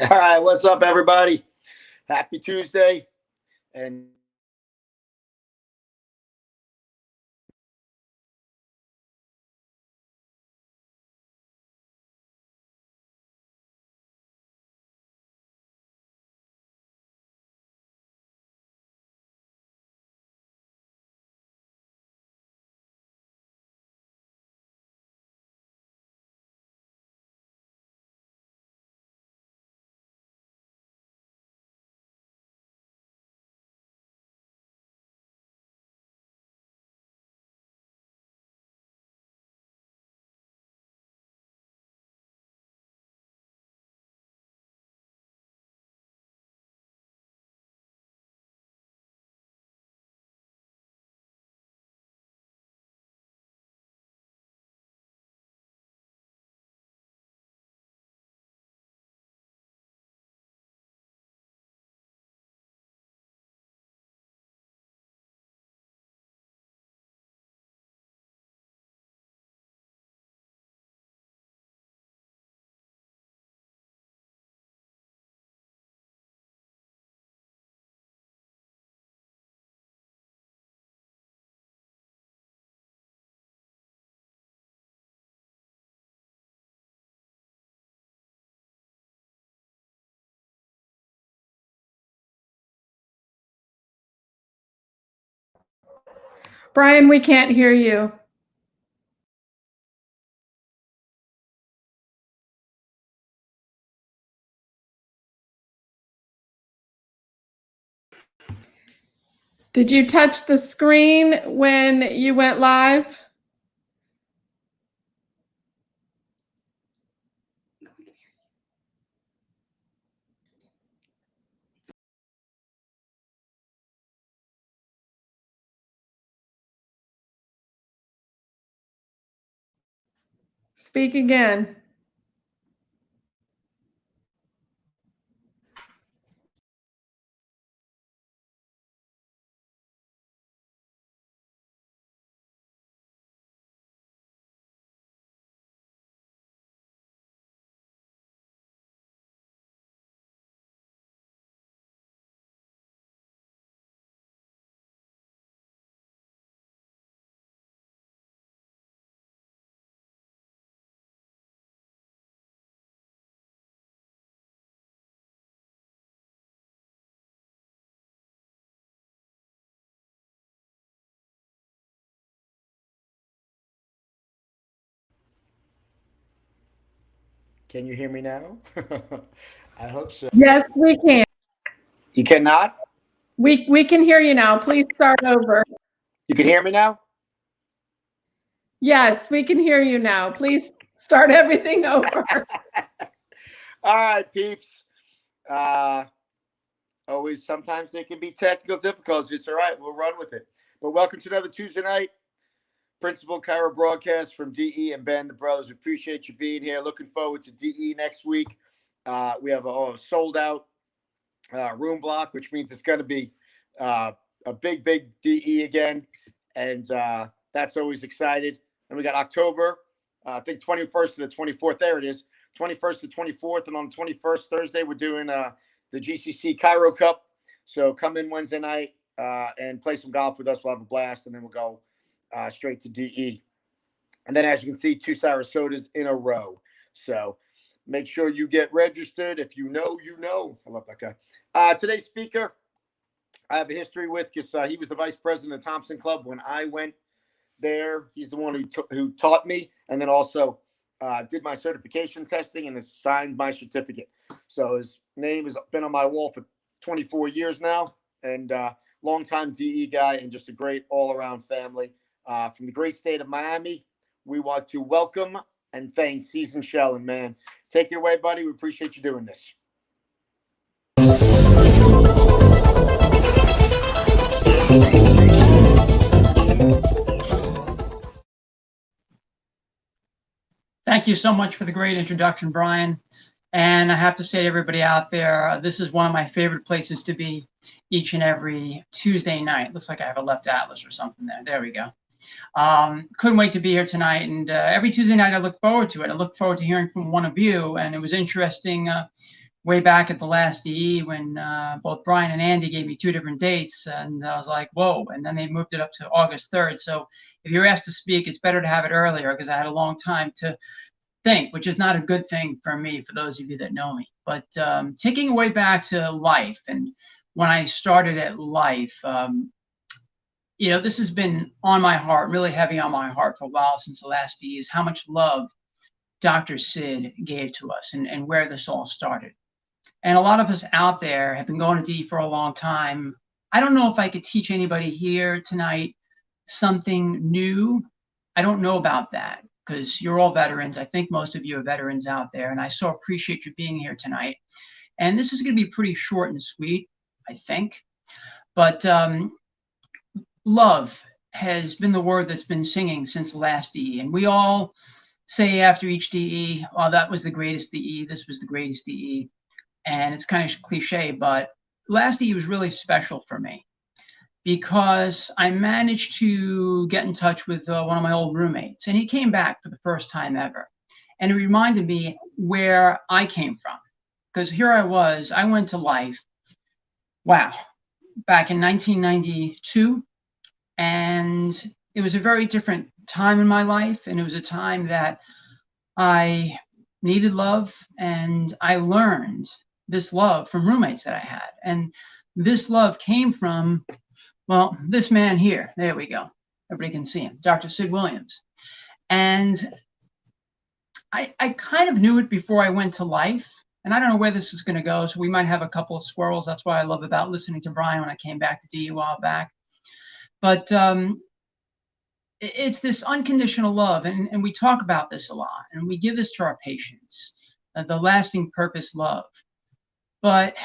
All right, what's up, everybody? Happy Tuesday. And Brian, we can't hear you. Did you touch the screen when you went live? Speak again. can you hear me now? I hope so. Yes, we can. You cannot? We can hear you now. Please start over. You can hear me now? Yes, we can hear you now. Please start everything over. All right, peeps. Always, sometimes there can be technical difficulties. It's all right. We'll run with it. But welcome to another Tuesday night Principal Chiro broadcast from DE and Ben, the brothers. Appreciate you being here. Looking forward to DE next week. We have a sold out room block, which means it's going to be a big DE again. And that's always excited. And we got October, I think 21st to the 24th. There it is. 21st to 24th. And on the 21st, Thursday, we're doing the GCC Chiro Cup. So come in Wednesday night and play some golf with us. We'll have a blast. And then we'll go straight to DE. And then, as you can see, 2 Sarasotas in a row. So make sure you get registered. If you know, you know. I love that guy. Today's speaker, I have a history with because he was the vice president of Thompson Club when I went there. He's the one who taught me and then also did my certification testing and has signed my certificate. So his name has been on my wall for 24 years now, and longtime DE guy and just a great all-around family. From the great state of Miami, we want to welcome and thank Season Schelin, man. Take it away, buddy. We appreciate you doing this. Thank you so much for the great introduction, Brian. And I have to say to everybody out there, this is one of my favorite places to be each and every Tuesday night. Looks like I have a left atlas or something there. There we go. Couldn't wait to be here tonight. And every Tuesday night, I look forward to it. I look forward to hearing from one of you. And it was interesting way back at the last DE when both Brian and Andy gave me 2 different dates, and I was like, whoa, and then they moved it up to August 3rd. So if you're asked to speak, it's better to have it earlier because I had a long time to think, which is not a good thing for me, for those of you that know me. But taking away back to life, and when I started at life, you know, this has been on my heart, really heavy on my heart for a while since the last DE, is how much love Dr. Sid gave to us and where this all started. And a lot of us out there have been going to DE for a long time. I don't know if I could teach anybody here tonight something new. I don't know about that because you're all veterans. I think most of you are veterans out there, and I so appreciate you being here tonight. And this is going to be pretty short and sweet, I think. But love has been the word that's been singing since the last DE. And we all say after each DE, oh, that was the greatest DE, this was the greatest DE. And it's kind of cliche, but last DE was really special for me because I managed to get in touch with one of my old roommates, and he came back for the first time ever. And it reminded me where I came from, because here I was, I went to life, wow, back in 1992, and it was a very different time in my life, and it was a time that I needed love, and I learned this love from roommates that I had. And this love came from, well, this man here. There we go. Everybody can see him, Dr. Sid Williams. And I kind of knew it before I went to life, and I don't know where this is going to go, so we might have a couple of squirrels. That's what I love about listening to Brian when I came back to DE a while back. But it's this unconditional love, and we talk about this a lot, and we give this to our patients, the lasting purpose love. But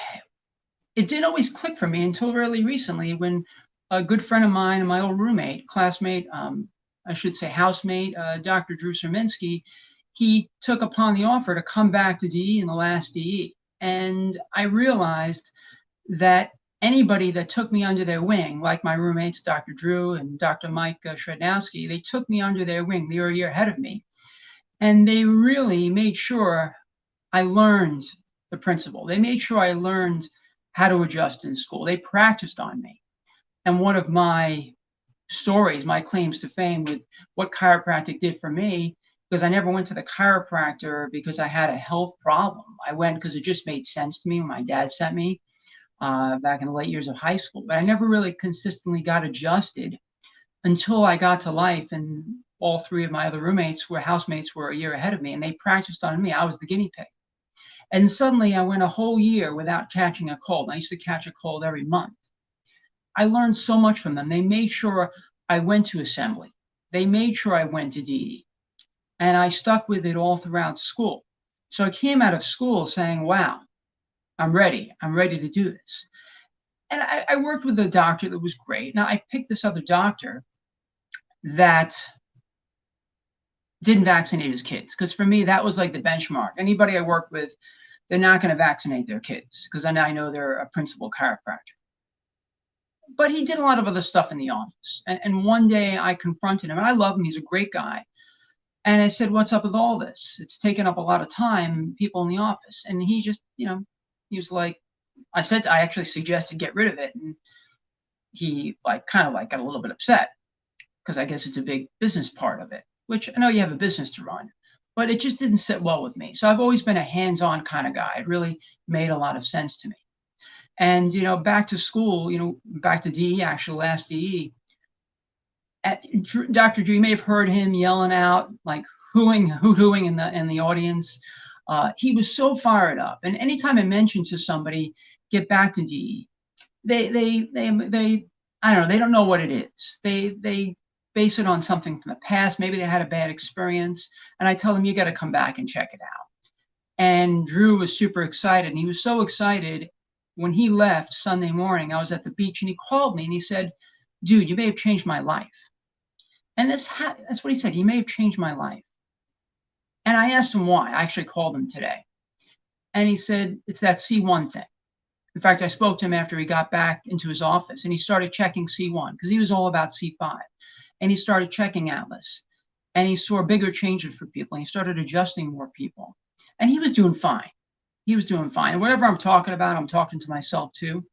it didn't always click for me until really recently when a good friend of mine and my old roommate, classmate, I should say housemate, Dr. Drew Serminski, he took upon the offer to come back to DE in the last DE. And I realized that anybody that took me under their wing, like my roommates, Dr. Drew and Dr. Mike Shrednowski, they took me under their wing. They were a year ahead of me. And they really made sure I learned the principle. They made sure I learned how to adjust in school. They practiced on me. And one of my stories, my claims to fame with what chiropractic did for me, because I never went to the chiropractor because I had a health problem. I went because it just made sense to me when my dad sent me back in the late years of high school. But I never really consistently got adjusted until I got to life, and all 3 of my other roommates were housemates were a year ahead of me, and they practiced on me. I was the guinea pig. And suddenly I went a whole year without catching a cold. I used to catch a cold every month. I learned so much from them. They made sure I went to assembly. They made sure I went to DE. And I stuck with it all throughout school. So I came out of school saying, wow, I'm ready. I'm ready to do this. And I worked with a doctor that was great. Now, I picked this other doctor that didn't vaccinate his kids, because for me, that was like the benchmark. Anybody I worked with, they're not going to vaccinate their kids, because then I know they're a principal chiropractor. But he did a lot of other stuff in the office. And one day I confronted him, and I love him. He's a great guy. And I said, what's up with all this? It's taken up a lot of time, people in the office. And he just, you know, he was like, I actually suggested get rid of it. And he kind of got a little bit upset, because I guess it's a big business part of it, which I know you have a business to run, but it just didn't sit well with me. So I've always been a hands-on kind of guy. It really made a lot of sense to me. And, you know, back to school, you know, back to DE, actually last DE, Dr. Drew, you may have heard him yelling out, like hooting in the audience. He was so fired up. And anytime I mention to somebody, get back to DE, they I don't know, they don't know what it is. They base it on something from the past. Maybe they had a bad experience. And I tell them, you got to come back and check it out. And Drew was super excited. And he was so excited when he left Sunday morning. I was at the beach and he called me and he said, dude, you may have changed my life. And that's what he said. You may have changed my life. And I asked him why. I actually called him today. And he said, it's that C1 thing. In fact, I spoke to him after he got back into his office, and he started checking C1 because he was all about C5. And he started checking Atlas. And he saw bigger changes for people. And he started adjusting more people. And he was doing fine. He was doing fine. And whatever I'm talking about, I'm talking to myself too.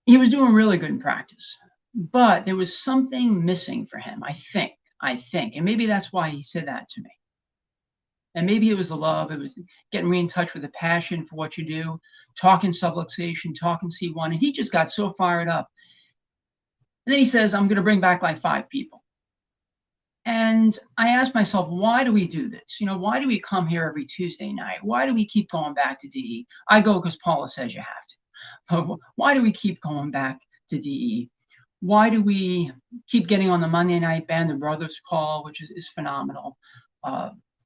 He was doing really good in practice, but there was something missing for him, I think. And maybe that's why he said that to me. And maybe it was the love. It was getting me in touch with the passion for what you do, talking subluxation, talking C1. And he just got so fired up. And then he says, I'm going to bring back like 5 people. And I asked myself, why do we do this? You know, why do we come here every Tuesday night? Why do we keep going back to DE? I go because Paula says you have to. But why do we keep going back to DE? Why do we keep getting on the Monday night Band of Brothers call, which is phenomenal?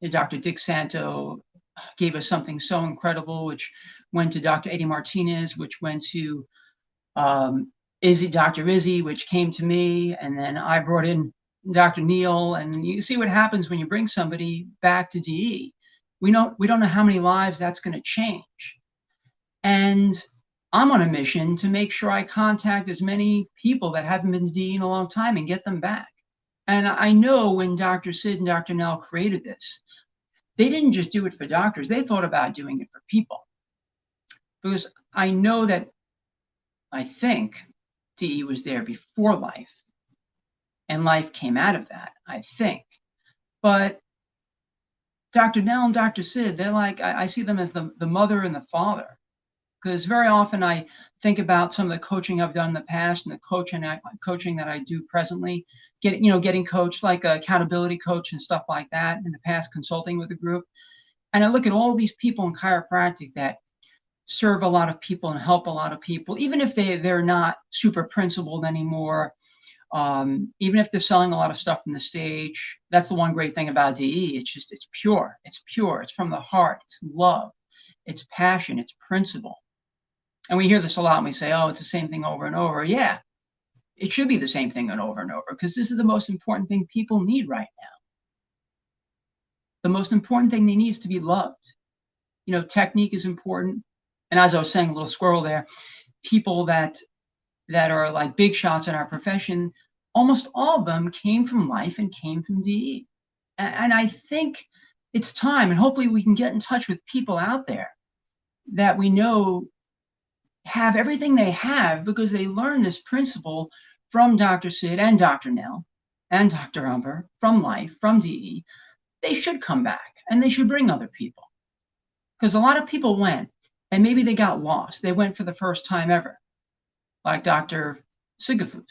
Dr. Dick Santo gave us something so incredible, which went to Dr. Eddie Martinez, which went to Dr. Izzy, which came to me, and then I brought in Dr. Neil, and you see what happens when you bring somebody back to DE. We don't know how many lives that's going to change. And I'm on a mission to make sure I contact as many people that haven't been to DE in a long time and get them back. And I know when Dr. Sid and Dr. Nell created this, they didn't just do it for doctors. They thought about doing it for people. Because I know that, I think DE was there before life. And life came out of that, I think. But Dr. Nell and Dr. Sid, they're like, I see them as the mother and the father. Because very often I think about some of the coaching I've done in the past and the coaching that I do presently, getting coached like an accountability coach and stuff like that in the past, consulting with a group. And I look at all these people in chiropractic that serve a lot of people and help a lot of people, even if they're not super principled anymore. Even if they're selling a lot of stuff from the stage. That's the one great thing about DE. It's pure. It's from the heart. It's love. It's passion. It's principle. And we hear this a lot and we say, oh, it's the same thing over and over. Yeah, it should be the same thing over and over, because this is the most important thing people need right now. The most important thing they need is to be loved. You know, technique is important. And as I was saying, a little squirrel there, people that are like big shots in our profession, almost all of them came from life and came from DE. And I think it's time, and hopefully we can get in touch with people out there that we know have everything they have because they learned this principle from Dr. Sid and Dr. Nell and Dr. Umber, from life, from DE. They should come back and they should bring other people. Because a lot of people went and maybe they got lost. They went for the first time ever. Like Dr. Sigafus,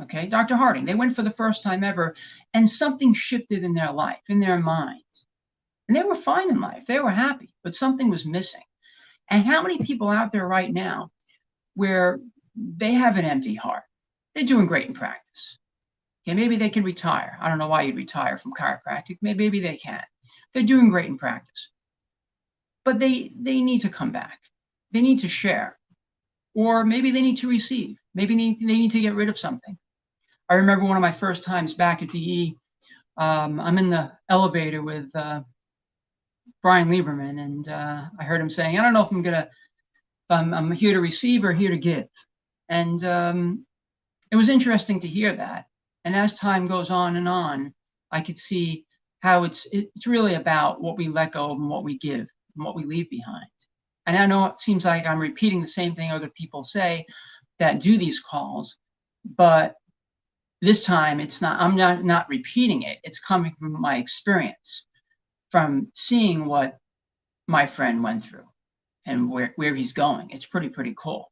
okay, Dr. Harding, they went for the first time ever, and something shifted in their life, in their mind. And they were fine in life, they were happy, but something was missing. And how many people out there right now where they have an empty heart? They're doing great in practice. Okay, maybe they can retire. I don't know why you'd retire from chiropractic. Maybe they can. They're doing great in practice. But they need to come back. They need to share. Or maybe they need to receive. Maybe they need to get rid of something. I remember one of my first times back at DE, I'm in the elevator with Brian Lieberman, and I heard him saying, I don't know if I'm here to receive or here to give. And it was interesting to hear that. And as time goes on, I could see how it's really about what we let go of and what we give and what we leave behind. And I know it seems like I'm repeating the same thing other people say that do these calls, but this time it's not, I'm not repeating it. It's coming from my experience, from seeing what my friend went through and where he's going. It's pretty cool.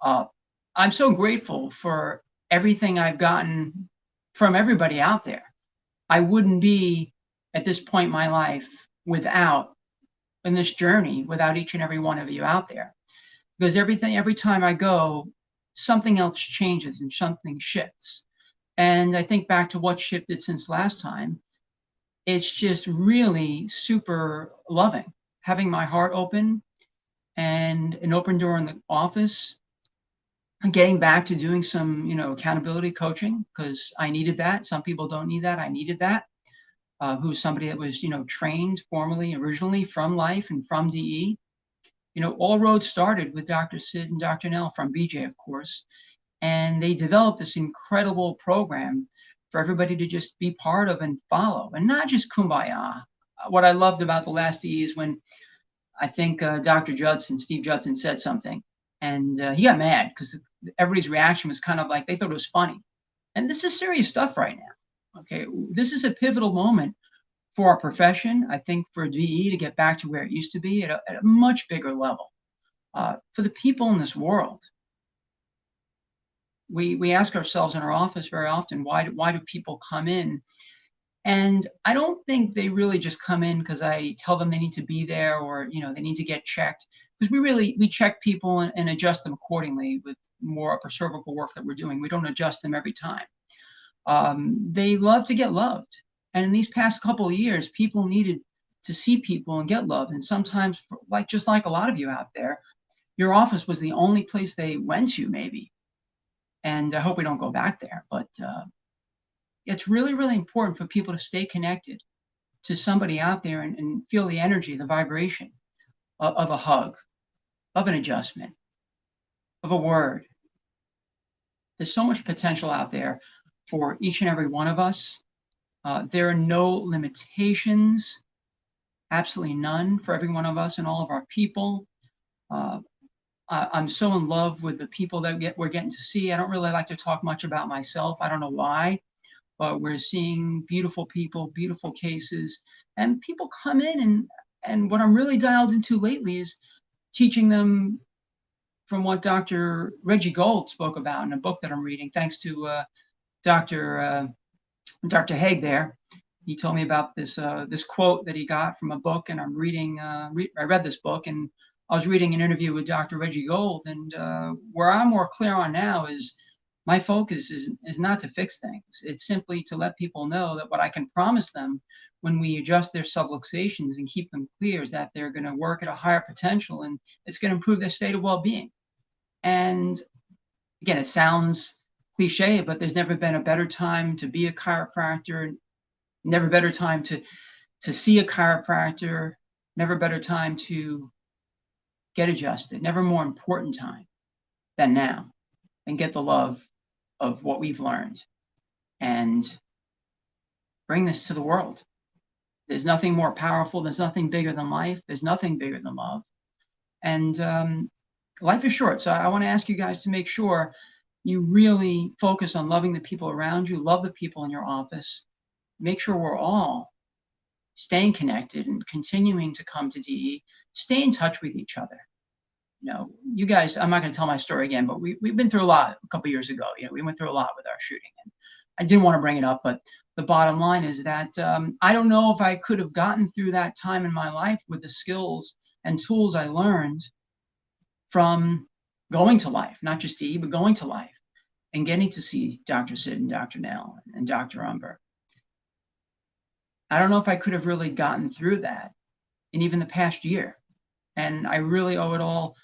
I'm so grateful for everything I've gotten from everybody out there. I wouldn't be at this point in my life in this journey without each and every one of you out there. Because every time I go, something else changes and something shifts. And I think back to what shifted since last time. It's just really super loving, having my heart open and an open door in the office, and getting back to doing some, accountability coaching, because I needed that. Some people don't need that. I needed that. Who's somebody that was, trained formally originally from life and from DE. All roads started with Dr. Sid and Dr. Nell from BJ, of course. And they developed this incredible program for everybody to just be part of and follow, and not just kumbaya. What I loved about the last DE is when I think Dr. Judson, Steve Judson, said something, and he got mad because everybody's reaction was kind of like they thought it was funny. And this is serious stuff right now. Okay, this is a pivotal moment for our profession. I think for DE to get back to where it used to be at a much bigger level. For the people in this world, we ask ourselves in our office very often, why do people come in? And I don't think they really just come in because I tell them they need to be there, or they need to get checked, because we check people and adjust them accordingly with more upper cervical work that we're doing. We don't adjust them every time. They love to get loved, and in these past couple of years, people needed to see people and get loved. And sometimes, just like a lot of you out there, your office was the only place they went to, maybe. And I hope we don't go back there, but it's really, really important for people to stay connected to somebody out there and feel the energy, the vibration of a hug, of an adjustment, of a word. There's so much potential out there for each and every one of us. There are no limitations, absolutely none, for every one of us and all of our people. I'm so in love with the people that we're getting to see. I don't really like to talk much about myself. I don't know why. But we're seeing beautiful people, beautiful cases, and people come in, and what I'm really dialed into lately is teaching them from what Dr. Reggie Gold spoke about in a book that I'm reading, thanks to Dr. Haig there. He told me about this quote that he got from a book, and I'm reading. I read this book, and I was reading an interview with Dr. Reggie Gold, and where I'm more clear on now is my focus is not to fix things. It's simply to let people know that what I can promise them when we adjust their subluxations and keep them clear is that they're going to work at a higher potential, and it's going to improve their state of well-being. And again, it sounds cliche, but there's never been a better time to be a chiropractor, never better time to see a chiropractor, never better time to get adjusted, never more important time than now, and get the love of what we've learned and bring this to the world. There's nothing more powerful. There's nothing bigger than life. There's nothing bigger than love. And life is short. So I want to ask you guys to make sure you really focus on loving the people around you, love the people in your office. Make sure we're all staying connected and continuing to come to DE. Stay in touch with each other. You guys, I'm not going to tell my story again, but we've been through a lot a couple years ago. We went through a lot with our shooting, and I didn't want to bring it up, but the bottom line is that I don't know if I could have gotten through that time in my life with the skills and tools I learned from going to life, not just DE, but going to life and getting to see Dr. Sid and Dr. Nell and Dr. Umber. I don't know if I could have really gotten through that in even the past year. And I really owe it all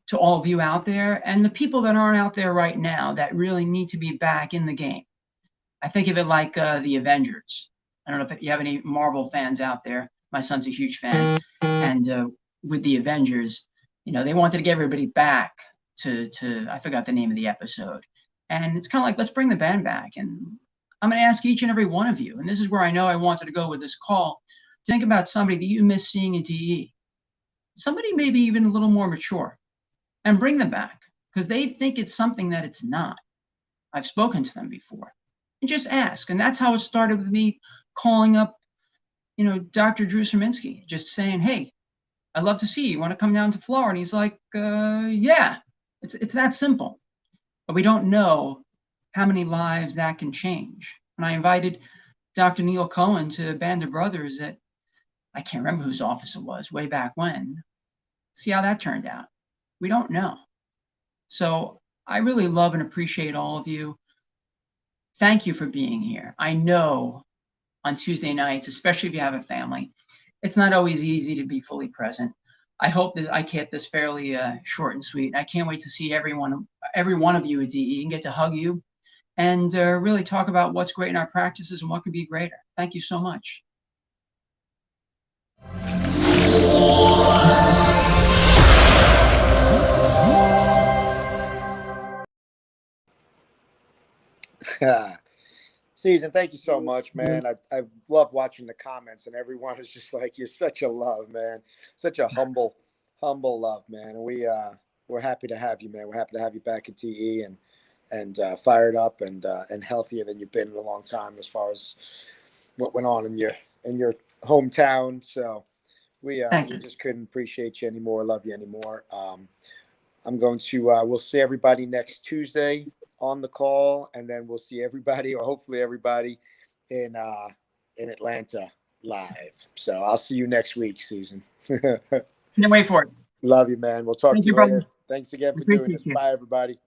to all of you out there and the people that aren't out there right now that really need to be back in the game. I think of it like the Avengers. I don't know if you have any Marvel fans out there. My son's a huge fan. And with the Avengers, they wanted to get everybody back to I forgot the name of the episode. And it's kind of like, let's bring the band back. And I'm going to ask each and every one of you, and this is where I know I wanted to go with this call, to think about somebody that you miss seeing in DE. Somebody maybe even a little more mature, and bring them back because they think it's something that it's not. I've spoken to them before, and just ask. And that's how it started with me calling up, Dr. Drew Serminski, just saying, hey, I'd love to see you. Want to come down to Florida? And he's like, yeah, it's that simple. But we don't know how many lives that can change. And I invited Dr. Neil Cohen to Band of Brothers at, I can't remember whose office it was, way back when. See how that turned out. We don't know. So I really love and appreciate all of you. Thank you for being here. I know on Tuesday nights, especially if you have a family, it's not always easy to be fully present. I hope that I kept this fairly short and sweet. I can't wait to see every one of you at DE and get to hug you and really talk about what's great in our practices and what could be greater. Thank you so much. Susan, thank you so much, man. I love watching the comments, and everyone is just like, you're such a love, man. Such a humble love, man. And we're happy to have you, man. We're happy to have you back at TE and fired up and healthier than you've been in a long time as far as what went on in your hometown. So we just couldn't appreciate you anymore, love you anymore. I'm going to we'll see everybody next Tuesday on the call, and then we'll see everybody, or hopefully everybody, in Atlanta live. So I'll see you next week, Susan. Can't wait for it. Love you, man. We'll talk Thank to you you, brother. later. Thanks again for Appreciate doing this. you. Bye, everybody.